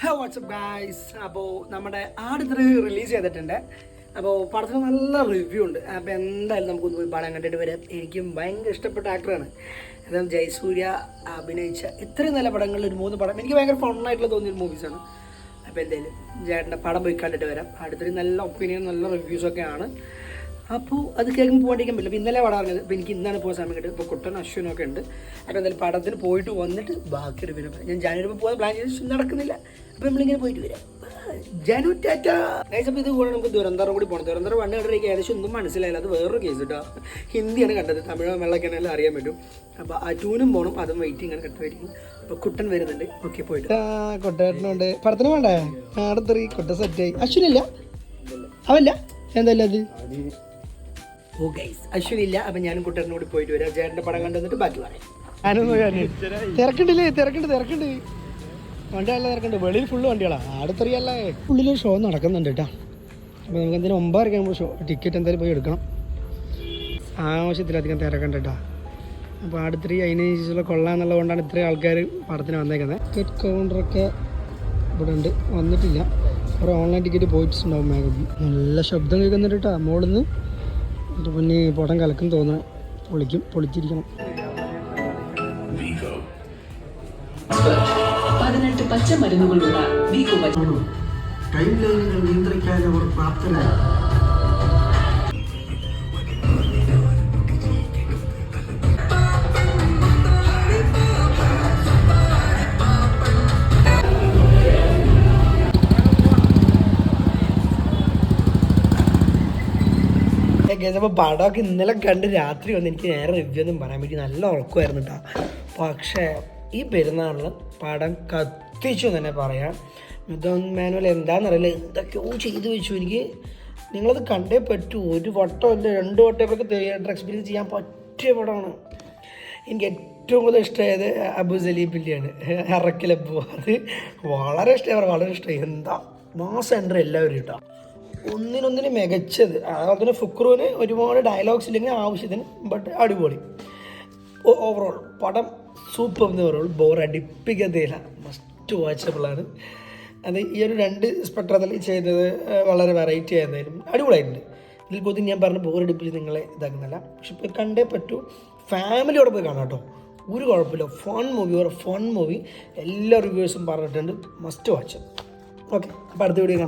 WhatsApp guys. അപ്പോൾ നമ്മുടെ ആട് റിലീസ് ചെയ്തിട്ടുണ്ട്. അപ്പോൾ പടത്തിന് നല്ല റിവ്യൂ ഉണ്ട്. അപ്പോൾ എന്തായാലും നമുക്കൊന്ന് പോയി പടം കണ്ടിട്ട് വരാം. എനിക്കും ഭയങ്കര ഇഷ്ടപ്പെട്ട ആക്ടറാണ്. അതായത് ജയസൂര്യ അഭിനയിച്ച ഇത്രയും നല്ല പടങ്ങളിൽ ഒരു 3 പടം എനിക്ക് ഭയങ്കര ഫണ്ണായിട്ടുള്ള തോന്നിയൊരു മൂവീസാണ്. അപ്പോൾ എന്തായാലും ചേട്ടൻ്റെ പടം പോയി കണ്ടിട്ട് വരാം. അടുത്തൊരു നല്ല ഒപ്പീനിയൻ നല്ല റിവ്യൂസൊക്കെയാണ്. അപ്പോൾ അത് കേൾക്കുമ്പോൾ പോകാണ്ടിരിക്കാൻ പറ്റില്ല. അപ്പോൾ ഇന്നലെ പടം അറിഞ്ഞത്. അപ്പോൾ എനിക്ക് ഇന്നാണ് പോകാൻ സമയം കിട്ടും. ഇപ്പോൾ കുട്ടൻ അശ്വിനൊക്കെ ഉണ്ട്. അപ്പോൾ എന്തായാലും പടത്തിന് പോയിട്ട് വന്നിട്ട് ബാക്കിയുടെ പിന്നെ ഞാൻ ജാനുവരി പോകാൻ പ്ലാൻ ചെയ്ത് നടക്കുന്നില്ല. അപ്പോൾ നമ്മളിങ്ങനെ പോയിട്ട് വരാം. ജനു ടാറ്റ ഗൈസ്. അപ്പോൾ ഇത് കൂടെ നമുക്ക് ദുരന്തരം കൂടി പോകണം. ദുരന്തരം 1 കണ്ടിരിക്കുക ഏകദേശം ഒന്നും മനസ്സിലായില്ല. അത് വേറൊരു കേസ് കേട്ടോ. ഹിന്ദിയാണ് കണ്ടത്. തമിഴ് വെള്ളക്കാനെല്ലാം അറിയാൻ പറ്റും. അപ്പോൾ ആ 2 പോകണം. അതും വെയിറ്റിംഗ് ആണ്, കെട്ടുമായിരിക്കും. അപ്പോൾ കുട്ടൻ വരുന്നുണ്ട്. ഓക്കെ പോയിട്ട് കൊട്ടേട്ടനുണ്ട്. പടത്തിന് വേണ്ടേ ആടത്തെറി കൊട്ട സെറ്റായി. അശ്വിനില്ല അവല്ല എന്തല്ല അത്. ഓ ഗൈസ് അശ്വിനില്ല. അപ്പം ഞാനും കുട്ടേട്ടനും കൂടി പോയിട്ട് വരാം. ചേട്ടൻ്റെ പടം കണ്ടുവന്നിട്ട് ബാക്കി പറയാം. തിരക്കുണ്ടില്ലേ? തിരക്കുണ്ട് വണ്ടികളെല്ലാം തിരക്കുണ്ട്. വെളിയിൽ ഫുള്ള് വണ്ടികളാണ്. ആടത്തെറിയല്ലേ ഉള്ളിലൊരു ഷോ നടക്കുന്നുണ്ട് കേട്ടോ. അപ്പോൾ നമുക്ക് എന്തെങ്കിലും 9:30 ആകുമ്പോൾ ഷോ ടിക്കറ്റ് എന്തായാലും പോയി എടുക്കണം. ആവശ്യത്തിലധികം തിരക്കുണ്ട് കേട്ടോ. അപ്പോൾ ആടത്തെറി അതിനനുസരിച്ചുള്ള കൊള്ളാമെന്നുള്ളത് കൊണ്ടാണ് ഇത്രയും ആൾക്കാർ പടത്തിന് വന്നേക്കുന്നത്. ടിക്കറ്റ് കൗണ്ടറൊക്കെ ഇവിടെ ഉണ്ട്, വന്നിട്ടില്ല. കുറേ ഓൺലൈൻ ടിക്കറ്റ് പോയിട്ടുണ്ടാവും. മാഗബി നല്ല ശബ്ദം കേൾക്കുന്നുണ്ട് കേട്ടോ മോളിൽ നിന്ന്. എന്നിട്ട് പിന്നെ പടം കലക്കും തോന്നണം. പൊളിച്ചിരിക്കണം. 18 പച്ചമരുന്നുകളുള്ള ടൈം ലൈനുകൾ നിയന്ത്രിക്കാൻ അവർ പ്രാപ്തരാണ്. അപ്പോൾ പടമൊക്കെ ഇന്നലെ കണ്ട് രാത്രി വന്ന് എനിക്ക് നേരെ റിവ്യൂ ഒന്നും പറയാൻ പറ്റി. നല്ല ഉറക്കമായിരുന്നു കേട്ടോ. പക്ഷേ ഈ പെരുന്നാളിൽ പടം കത്തിച്ചു തന്നെ പറയാം. മിഥുൻ മാനുവൽ എന്താണെന്നറിയില്ല, എന്തൊക്കെയോ ചെയ്തു വെച്ചു. എനിക്ക് നിങ്ങളത് കണ്ടേ പറ്റൂ. 1 വട്ടം അല്ല 2 വട്ടമൊക്കെ തിയേറ്റർ എക്സ്പീരിയൻസ് ചെയ്യാൻ പറ്റിയ പടമാണ്. എനിക്ക് ഏറ്റവും കൂടുതൽ ഇഷ്ടമായത് അബു സലീബിൻ്റെയാണ് അറക്കലബു. അത് വളരെ ഇഷ്ടമായി. എന്താ മാസം എൻട്രി എല്ലാവരും കേട്ടോ. ഒന്നിനൊന്നിന് മികച്ചത്. അതിന് ഫുക്രുവിന് ഒരുപാട് ഡയലോഗ്സ് ഇല്ലെങ്കിൽ ആവശ്യത്തിന്, ബട്ട് അടിപൊളി. ഓവറോൾ പടം സൂപ്പർ എന്ന് പറയുള്ളൂ. ബോർ അടിപ്പിക്കത്തില്ല. മസ്റ്റ് വാച്ചബിളാണ്. അത് ഈ ഒരു 2 സ്പെക്ട്രത്തിൽ ചെയ്തത് വളരെ വെറൈറ്റി ആയിരുന്നാലും അടിപൊളിയായിട്ടുണ്ട്. ഇതിൽ പോയി ഞാൻ പറഞ്ഞ ബോർ അടിപ്പിച്ച് നിങ്ങളെ ഇതാക്കുന്നില്ല. പക്ഷെ ഇപ്പോൾ കണ്ടേ പറ്റൂ. ഫാമിലിയോടെ പോയി കാണാം കേട്ടോ. ഒരു കുഴപ്പമില്ല. ഫൺ മൂവി എല്ലാ റിവ്യൂസും പറഞ്ഞിട്ടുണ്ട്. Must watch. ഓക്കെ, അപ്പോൾ അടുത്ത വീഡിയോ കാണാം.